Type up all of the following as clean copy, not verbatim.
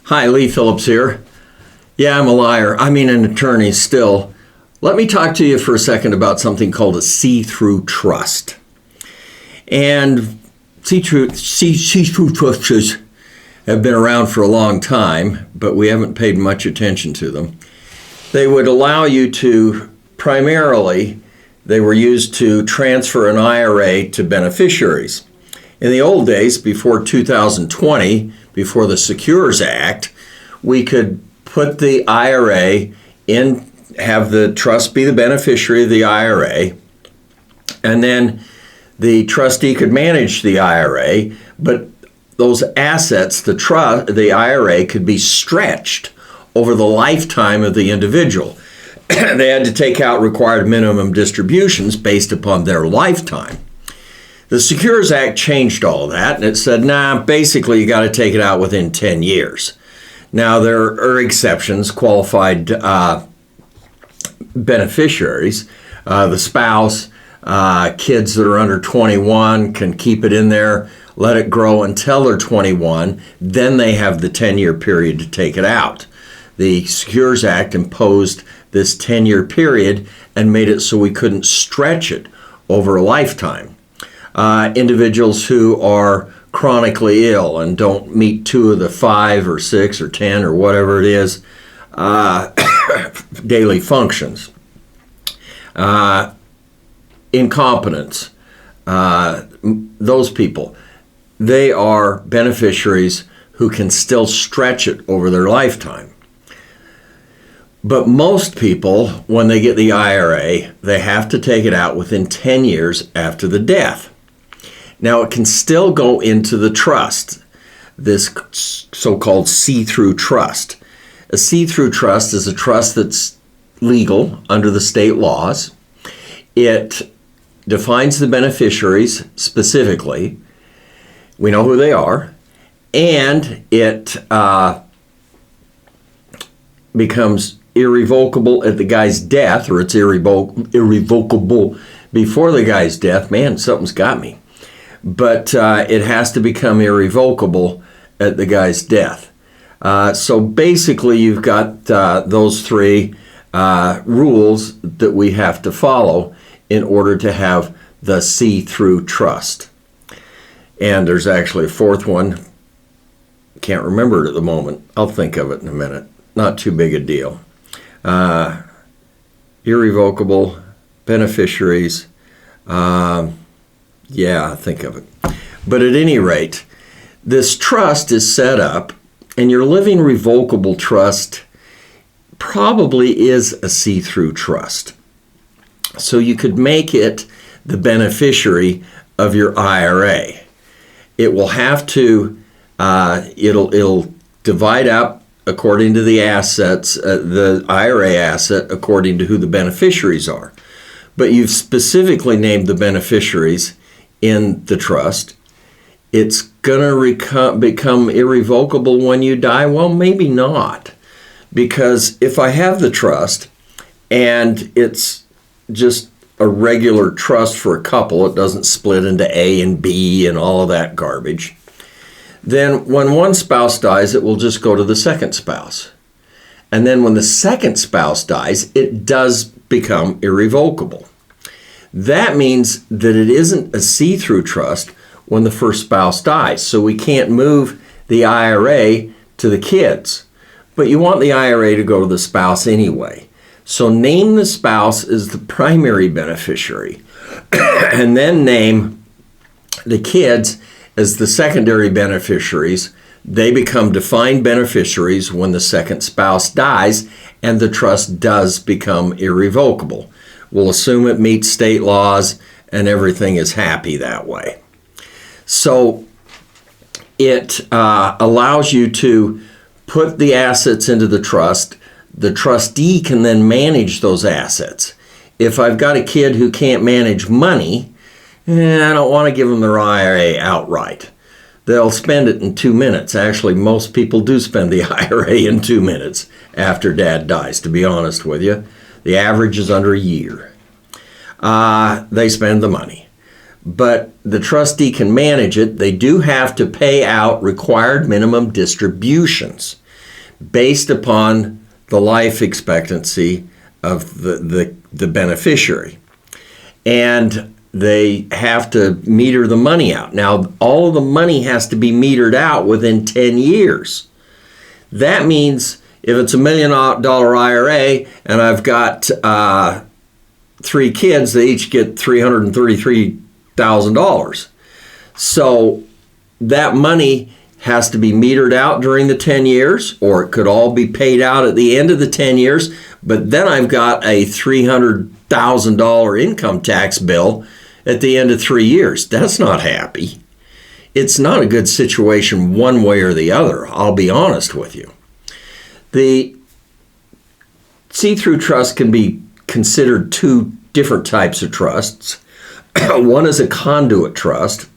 Hi, Lee Phillips here. Yeah, I'm a liar. I mean, an attorney still. Let me talk to you for a second about something called a see-through trust. And see-through trusts have been around for a long time, but we haven't paid much attention to them. They would allow you to, primarily, they were used to transfer an IRA to beneficiaries. In the old days, before 2020, before the Secures Act, we could put the IRA in, have the trust be the beneficiary of the IRA, and then the trustee could manage the IRA, but those assets, the IRA, could be stretched over the lifetime of the individual. They had to take out required minimum distributions based upon their lifetime. The Secures Act changed all of that, and it said, basically you got to take it out within 10 years. Now, there are exceptions, qualified beneficiaries. The spouse, kids that are under 21 can keep it in there, let it grow until they're 21, then they have the 10-year period to take it out. The Secures Act imposed this 10-year period and made it so we couldn't stretch it over a lifetime. Individuals who are chronically ill and don't meet 2 of the 5 or 6 or 10 or whatever it is daily functions. Incompetence, those people, they are beneficiaries who can still stretch it over their lifetime. But most people, when they get the IRA, they have to take it out within 10 years after the death. Now, it can still go into the trust, this so-called see-through trust. A see-through trust is a trust that's legal under the state laws. It defines the beneficiaries specifically. We know who they are. And it becomes irrevocable at the guy's death, or it's irrevocable before the guy's death. Man, something's got me. But it has to become irrevocable at the guy's death. So basically, you've got those 3 rules that we have to follow in order to have the see-through trust. And there's actually a 4th one. Can't remember it at the moment. I'll think of it in a minute. Not too big a deal. Irrevocable, beneficiaries. Think of it. But at any rate, this trust is set up, and your living revocable trust probably is a see-through trust. So you could make it the beneficiary of your IRA. It will have to, it'll divide up according to the assets, the IRA asset, according to who the beneficiaries are. But you've specifically named the beneficiaries in the trust. It's going to become irrevocable when you die? Well, maybe not. Because if I have the trust and it's just a regular trust for a couple, it doesn't split into A and B and all of that garbage, then when one spouse dies, it will just go to the second spouse. And then when the second spouse dies, it does become irrevocable. That means that it isn't a see-through trust when the first spouse dies. So we can't move the IRA to the kids. But you want the IRA to go to the spouse anyway. So name the spouse as the primary beneficiary and then name the kids as the secondary beneficiaries. They become defined beneficiaries when the second spouse dies and the trust does become irrevocable. We'll assume it meets state laws and everything is happy that way. So it allows you to put the assets into the trust. The trustee can then manage those assets. If I've got a kid who can't manage money, I don't want to give them their IRA outright. They'll spend it in 2 minutes. Actually, most people do spend the IRA in 2 minutes after dad dies, to be honest with you. The average is under a year. They spend the money. But the trustee can manage it. They do have to pay out required minimum distributions. based upon the life expectancy of the beneficiary. And they have to meter the money out. Now, all of the money has to be metered out within 10 years. That means if it's $1 million IRA and I've got 3 kids, they each get $333,000. So that money has to be metered out during the 10 years, or it could all be paid out at the end of the 10 years. But then I've got a $300,000 income tax bill at the end of 3 years. That's not happy. It's not a good situation one way or the other, I'll be honest with you. The see-through trust can be considered 2 different types of trusts. One is a conduit trust,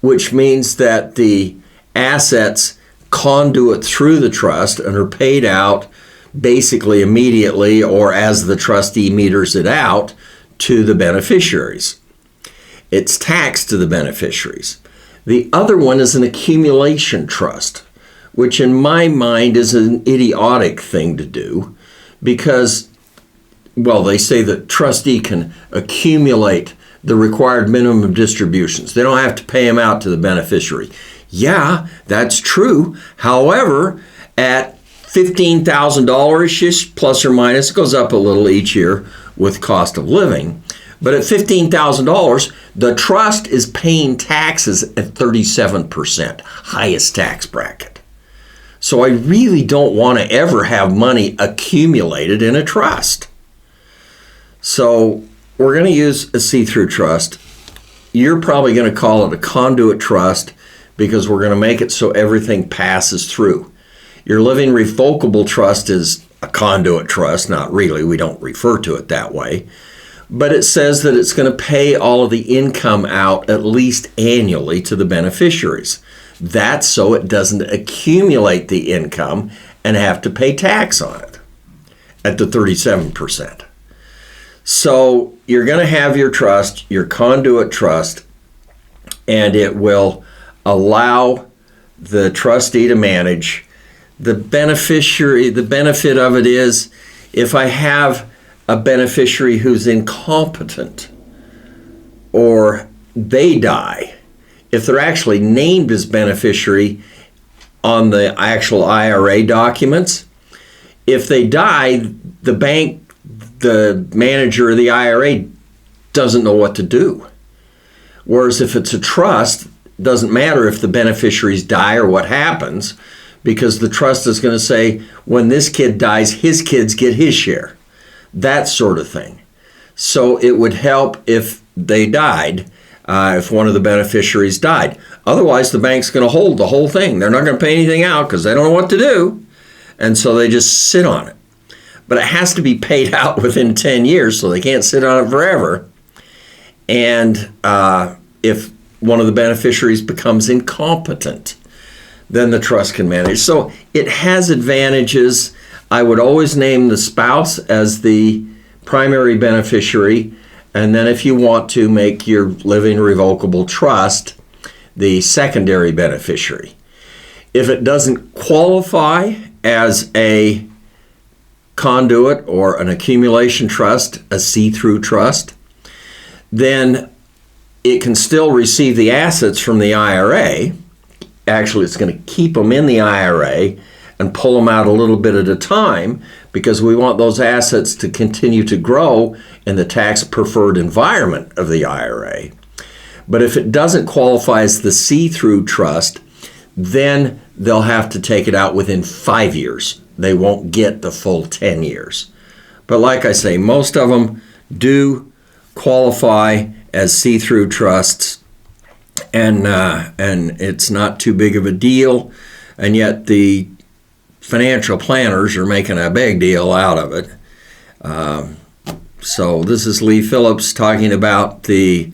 which means that the assets conduit through the trust and are paid out basically immediately or as the trustee meters it out to the beneficiaries. It's taxed to the beneficiaries. The other one is an accumulation trust, which in my mind is an idiotic thing to do because, well, they say that trustee can accumulate the required minimum distributions. They don't have to pay them out to the beneficiary. Yeah, that's true. However, at $15,000-ish, plus or minus, it goes up a little each year with cost of living. But at $15,000, the trust is paying taxes at 37%, highest tax bracket. So I really don't want to ever have money accumulated in a trust. So we're going to use a see-through trust. You're probably going to call it a conduit trust because we're going to make it so everything passes through. Your living revocable trust is a conduit trust. Not really. We don't refer to it that way. But it says that it's going to pay all of the income out at least annually to the beneficiaries. That's so it doesn't accumulate the income and have to pay tax on it at the 37%. So you're going to have your trust, your conduit trust, and it will allow the trustee to manage. The beneficiary, the benefit of it is if I have a beneficiary who's incompetent or they die, if they're actually named as beneficiary on the actual IRA documents, if they die, the bank, the manager of the IRA doesn't know what to do. Whereas if it's a trust, it doesn't matter if the beneficiaries die or what happens, because the trust is going to say, when this kid dies, his kids get his share. That sort of thing. So it would help if they died, if one of the beneficiaries died. Otherwise, the bank's going to hold the whole thing. They're not going to pay anything out because they don't know what to do. And so they just sit on it. But it has to be paid out within 10 years, so they can't sit on it forever. And if one of the beneficiaries becomes incompetent, then the trust can manage. So it has advantages. I would always name the spouse as the primary beneficiary, and then if you want to make your living revocable trust the secondary beneficiary. If it doesn't qualify as a conduit or an accumulation trust, a see-through trust, then it can still receive the assets from the IRA. Actually, it's going to keep them in the IRA and pull them out a little bit at a time because we want those assets to continue to grow in the tax-preferred environment of the IRA. But if it doesn't qualify as the see-through trust, then they'll have to take it out within 5 years. They won't get the full 10 years. But like I say, most of them do qualify as see-through trusts, and it's not too big of a deal, and yet the financial planners are making a big deal out of it. So this is Lee Phillips talking about the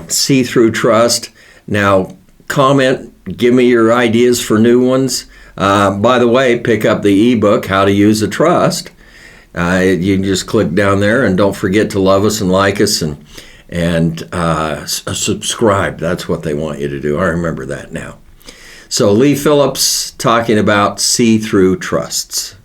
see-through trust. Now, comment, give me your ideas for new ones. By the way, pick up the ebook, How to Use a Trust. You can just click down there, and don't forget to love us and like us and subscribe. That's what they want you to do. I remember that now. So Lee Phillips talking about see-through trusts.